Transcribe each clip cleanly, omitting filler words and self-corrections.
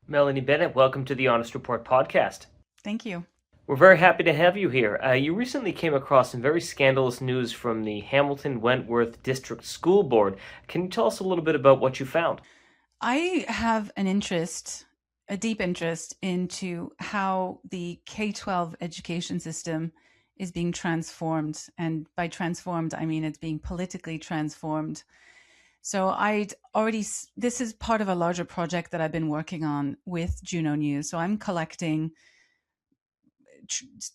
Melanie Bennet, welcome to the Honest Report podcast. Thank you. We're very happy to have you here. You recently came across some very scandalous news from the Hamilton-Wentworth District School Board. Can you tell us a little bit about what you found? I have a deep interest into how the K-12 education system is being transformed. And by transformed, I mean it's being politically transformed. So this is part of a larger project that I've been working on with Juno News. So I'm collecting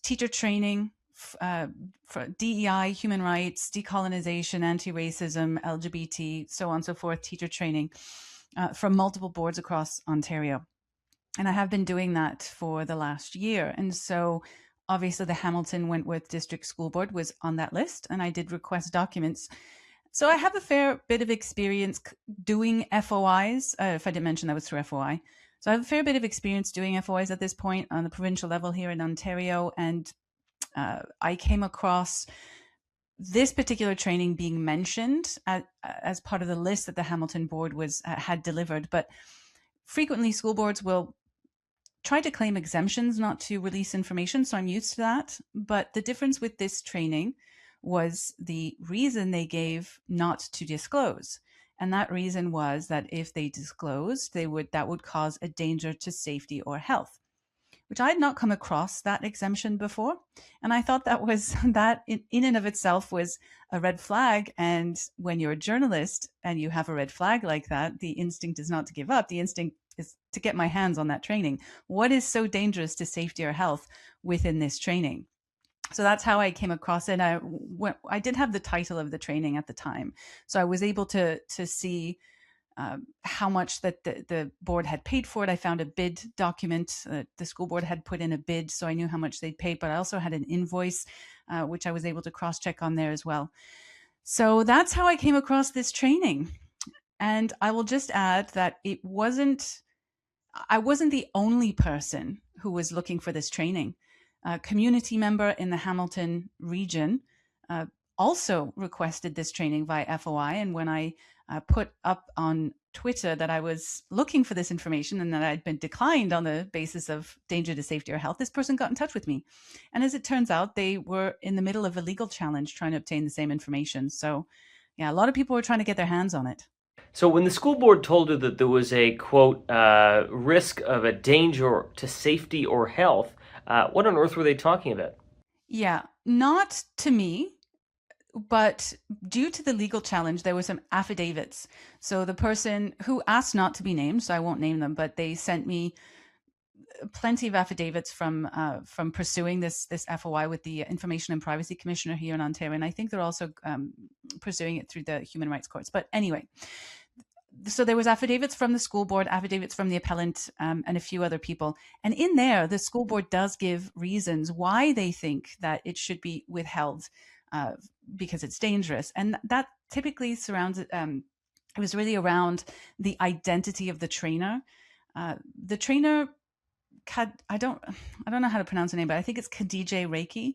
teacher training for DEI, human rights, decolonization, anti-racism, LGBT, so on and so forth, teacher training from multiple boards across Ontario. And I have been doing that for the last year. And so obviously the Hamilton-Wentworth District School Board was on that list, and I did request documents. So I have a fair bit of experience doing FOIs. If I didn't mention, that was through FOI. So I have a fair bit of experience doing FOIs at this point on the provincial level here in Ontario. And I came across this particular training being mentioned as part of the list that the Hamilton board had delivered. But frequently school boards will try to claim exemptions not to release information. So I'm used to that. But the difference with this training was the reason they gave not to disclose. And that reason was that if they disclosed, that would cause a danger to safety or health, which I had not come across that exemption before. And I thought that in and of itself was a red flag. And when you're a journalist and you have a red flag like that, the instinct is not to give up. The instinct is to get my hands on that training. What is so dangerous to safety or health within this training? So that's how I came across it. I did have the title of the training at the time, so I was able to see how much that the board had paid for it. I found a bid document. The school board had put in a bid, so I knew how much they'd paid, but I also had an invoice, which I was able to cross-check on there as well. So that's how I came across this training. And I will just add that I wasn't the only person who was looking for this training. A community member in the Hamilton region also requested this training via FOI. And when I put up on Twitter that I was looking for this information and that I'd been declined on the basis of danger to safety or health, this person got in touch with me. And as it turns out, they were in the middle of a legal challenge trying to obtain the same information. So yeah, a lot of people were trying to get their hands on it. So when the school board told you that there was a, quote, risk of a danger to safety or health, what on earth were they talking about? Yeah, not to me, but due to the legal challenge, there were some affidavits. So the person who asked not to be named, so I won't name them, but they sent me plenty of affidavits from pursuing this FOI with the Information and Privacy Commissioner here in Ontario, and I think they're also pursuing it through the human rights courts. But anyway, so there was affidavits from the school board, affidavits from the appellant, and a few other people. And in there, the school board does give reasons why they think that it should be withheld because it's dangerous. And that typically surrounds it was really around the identity of the trainer. The trainer, I don't know how to pronounce her name, but I think it's Khadija Reiki.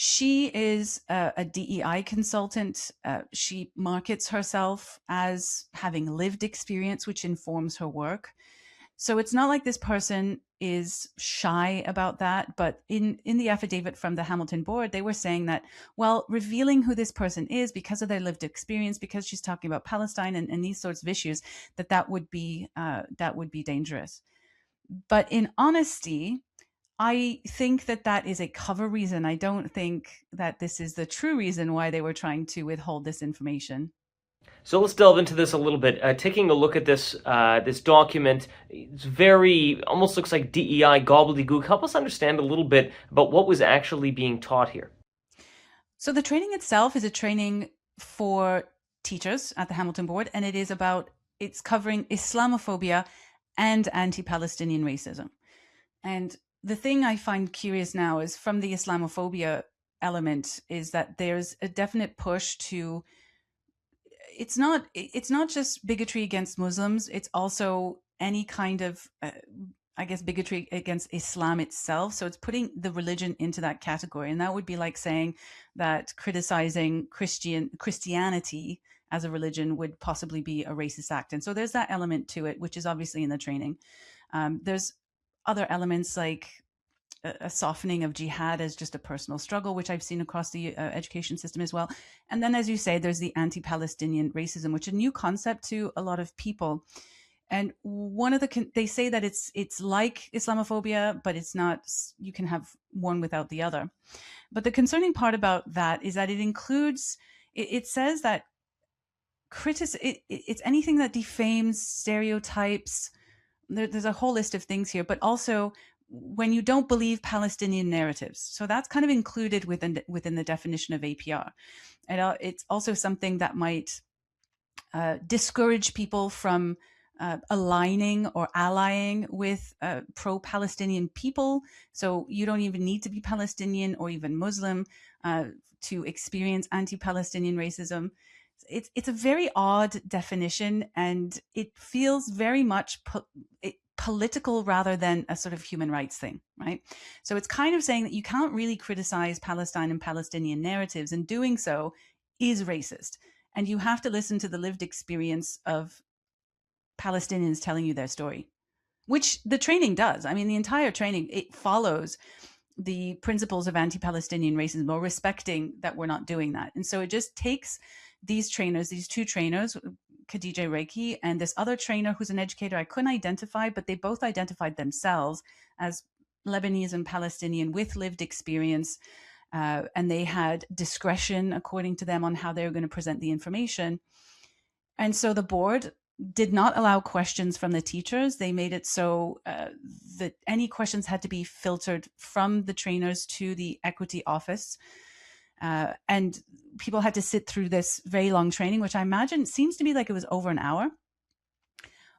She is a DEI consultant. She markets herself as having lived experience, which informs her work. So it's not like this person is shy about that. But in the affidavit from the Hamilton board, they were saying that, well, revealing who this person is because of their lived experience, because she's talking about Palestine and these sorts of issues, that would be dangerous. But in honesty, I think that is a cover reason. I don't think that this is the true reason why they were trying to withhold this information. So let's delve into this a little bit. Taking a look at this document, it's very almost looks like DEI gobbledygook. Help us understand a little bit about what was actually being taught here. So the training itself is a training for teachers at the Hamilton board, and it's covering Islamophobia and anti-Palestinian racism. And the thing I find curious now is from the Islamophobia element is that there's a definite push to, it's not just bigotry against Muslims, it's also any kind of, bigotry against Islam itself. So it's putting the religion into that category. And that would be like saying that criticizing Christianity as a religion would possibly be a racist act. And so there's that element to it, which is obviously in the training. There's other elements like a softening of jihad as just a personal struggle, which I've seen across the education system as well. And then, as you say, there's the anti-Palestinian racism, which is a new concept to a lot of people. And one of they say that it's like Islamophobia, but it's not. You can have one without the other. But the concerning part about that is that it includes. It says that it's anything that defames, stereotypes. There's a whole list of things here, but also when you don't believe Palestinian narratives. So that's kind of included within the definition of APR. And it's also something that might discourage people from aligning or allying with pro-Palestinian people. So you don't even need to be Palestinian or even Muslim to experience anti-Palestinian racism. It's a very odd definition, and it feels very much political rather than a sort of human rights thing, right? So it's kind of saying that you can't really criticize Palestine and Palestinian narratives, and doing so is racist. And you have to listen to the lived experience of Palestinians telling you their story, which the training does. I mean, the entire training, it follows the principles of anti-Palestinian racism, or respecting that we're not doing that. And so it just takes these trainers, these two trainers, Khadija Reiki and this other trainer who's an educator I couldn't identify, but they both identified themselves as Lebanese and Palestinian with lived experience. And they had discretion, according to them, on how they were going to present the information. And so the board did not allow questions from the teachers. They made it so that any questions had to be filtered from the trainers to the equity office. And people had to sit through this very long training, which I imagine seems to be like it was over an hour,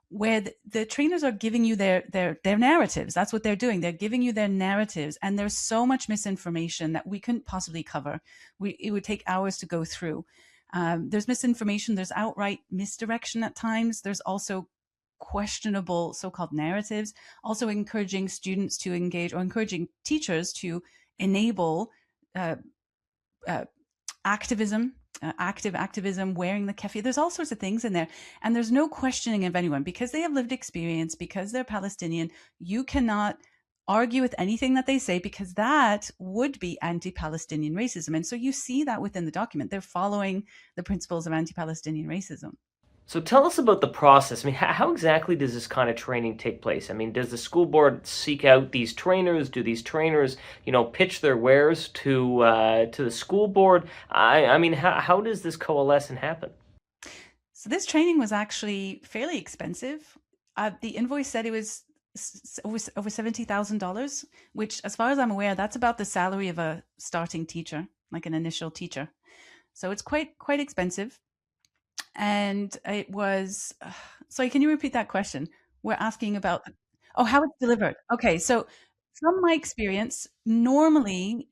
where the trainers are giving you their narratives. That's what they're doing. They're giving you their narratives. And there's so much misinformation that we couldn't possibly cover. It would take hours to go through. There's misinformation. There's outright misdirection at times. There's also questionable so-called narratives, also encouraging students to engage, or encouraging teachers to enable activism, active activism, wearing the keffiyeh. There's all sorts of things in there. And there's no questioning of anyone because they have lived experience, because they're Palestinian. You cannot argue with anything that they say, because that would be anti-Palestinian racism. And so you see that within the document. They're following the principles of anti-Palestinian racism. So tell us about the process. I mean, how exactly does this kind of training take place? I mean, does the school board seek out these trainers? Do these trainers, pitch their wares to the school board? I mean, how does this coalesce and happen? So this training was actually fairly expensive. The invoice said it was over $70,000, which, as far as I'm aware, that's about the salary of a starting teacher, like an initial teacher. So it's quite expensive. And it was, sorry, can you repeat that question? We're asking about, how it's delivered. Okay, so from my experience, normally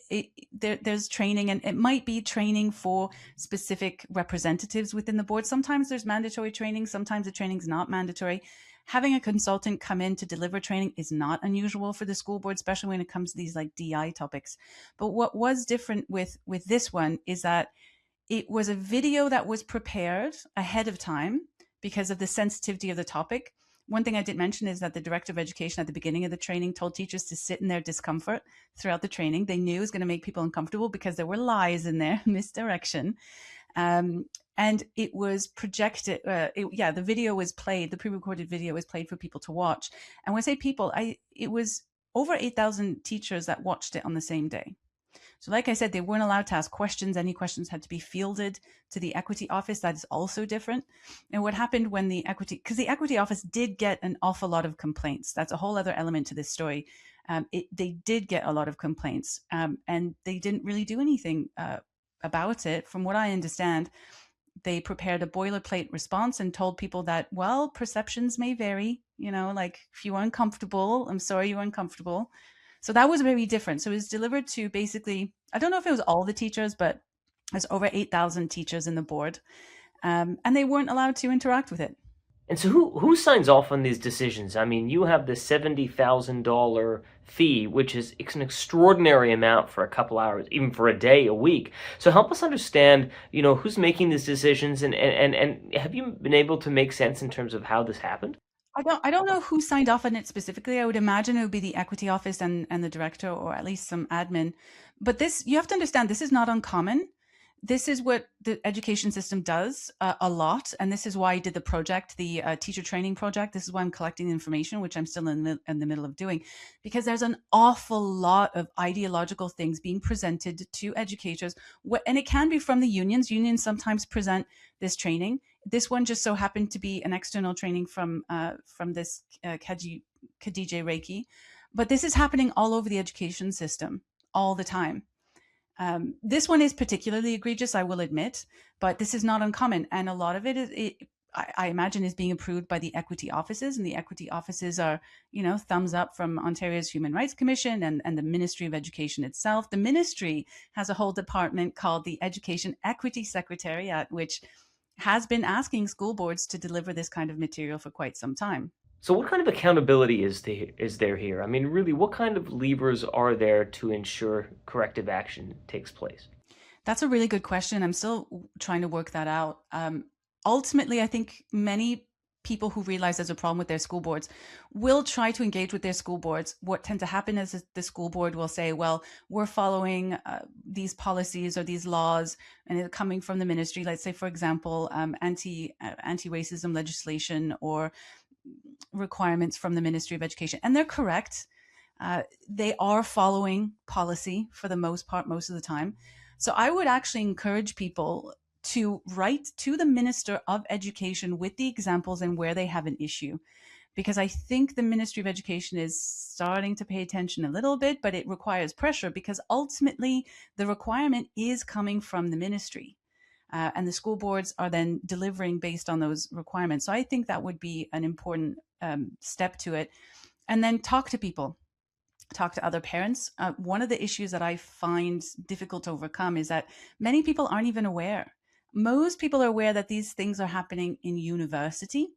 there's training, and it might be training for specific representatives within the board. Sometimes there's mandatory training, sometimes the training's not mandatory. Having a consultant come in to deliver training is not unusual for the school board, especially when it comes to these like DI topics. But what was different with this one is that it was a video that was prepared ahead of time because of the sensitivity of the topic. One thing I did mention is that the director of education at the beginning of the training told teachers to sit in their discomfort throughout the training. They knew it was going to make people uncomfortable because there were lies in there, misdirection. And it was projected. The video was played. The pre-recorded video was played for people to watch. And when I say people, it was over 8,000 teachers that watched it on the same day. So like I said, they weren't allowed to ask questions. Any questions had to be fielded to the equity office. That is also different. And what happened when because the equity office did get an awful lot of complaints. That's a whole other element to this story. They did get a lot of complaints, and they didn't really do anything about it. From what I understand, they prepared a boilerplate response and told people that, well, perceptions may vary. Like if you were uncomfortable, I'm sorry you were uncomfortable. So that was very different. So it was delivered to basically, I don't know if it was all the teachers, but there's over 8,000 teachers in the board, and they weren't allowed to interact with it. And so who signs off on these decisions? I mean, you have the $70,000 fee, which is an extraordinary amount for a couple hours, even for a day, a week. So help us understand, who's making these decisions, and have you been able to make sense in terms of how this happened? I don't know who signed off on it specifically. I would imagine it would be the equity office and the director, or at least some admin. But this, you have to understand, this is not uncommon. This is what the education system does a lot, and this is why I did the project, the teacher training project. This is why I'm collecting the information, which I'm still in the middle of doing, because there's an awful lot of ideological things being presented to educators, and it can be from the unions. Unions sometimes present this training. This one just so happened to be an external training from this Khadija Reiki, but this is happening all over the education system all the time. This one is particularly egregious, I will admit, but this is not uncommon. And a lot of I imagine, is being approved by the equity offices. And the equity offices are, thumbs up from Ontario's Human Rights Commission and the Ministry of Education itself. The ministry has a whole department called the Education Equity Secretariat, which has been asking school boards to deliver this kind of material for quite some time. So what kind of accountability is there here? I mean, really, what kind of levers are there to ensure corrective action takes place? That's a really good question. I'm still trying to work that out. Ultimately, I think many people who realize there's a problem with their school boards will try to engage with their school boards. What tends to happen is the school board will say, well, we're following these policies or these laws, and it's coming from the ministry. Let's say, for example, anti-racism legislation or requirements from the Ministry of Education. And they're correct. They are following policy for the most part, most of the time. So I would actually encourage people to write to the Minister of Education with the examples and where they have an issue. Because I think the Ministry of Education is starting to pay attention a little bit, but it requires pressure, because ultimately the requirement is coming from the ministry. And the school boards are then delivering based on those requirements. So I think that would be an important step to it. And then talk to people. Talk to other parents. One of the issues that I find difficult to overcome is that many people aren't even aware. Most people are aware that these things are happening in university,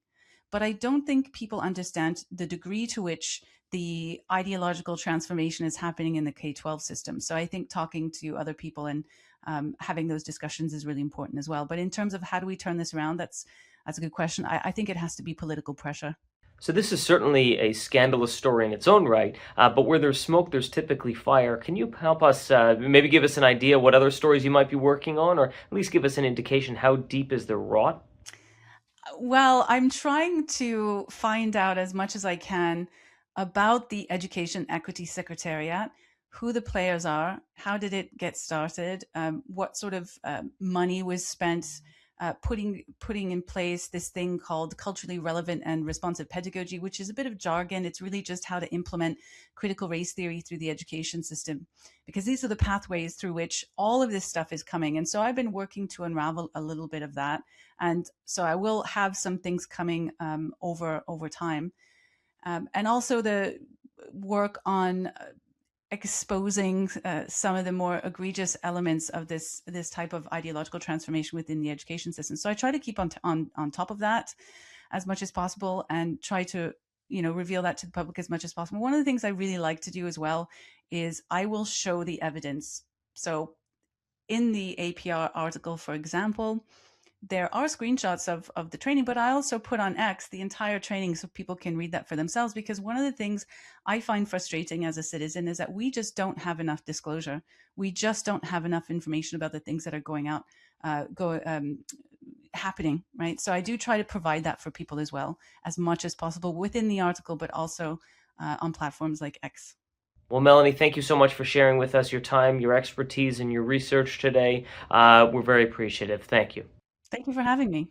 but I don't think people understand the degree to which the ideological transformation is happening in the K-12 system. So I think talking to other people and having those discussions is really important as well. But in terms of how do we turn this around, that's a good question. I think it has to be political pressure. So this is certainly a scandalous story in its own right, but where there's smoke, there's typically fire. Can you help us, maybe give us an idea what other stories you might be working on, or at least give us an indication how deep is the rot? Well, I'm trying to find out as much as I can about the Education Equity Secretariat, who the players are, how did it get started, what sort of money was spent putting in place this thing called culturally relevant and responsive pedagogy, which is a bit of jargon. It's really just how to implement critical race theory through the education system, because these are the pathways through which all of this stuff is coming. And so I've been working to unravel a little bit of that. And so I will have some things coming over time. And also the work on exposing some of the more egregious elements of this type of ideological transformation within the education system. So I try to keep on top of that as much as possible, and try to reveal that to the public as much as possible. One of the things I really like to do as well is I will show the evidence. So in the APR article, for example, there are screenshots of the training, but I also put on X the entire training so people can read that for themselves. Because one of the things I find frustrating as a citizen is that we just don't have enough disclosure. We just don't have enough information about the things that are going out, happening, right? So I do try to provide that for people as well, as much as possible within the article, but also on platforms like X. Well, Melanie, thank you so much for sharing with us your time, your expertise, and your research today. We're very appreciative. Thank you. Thank you for having me.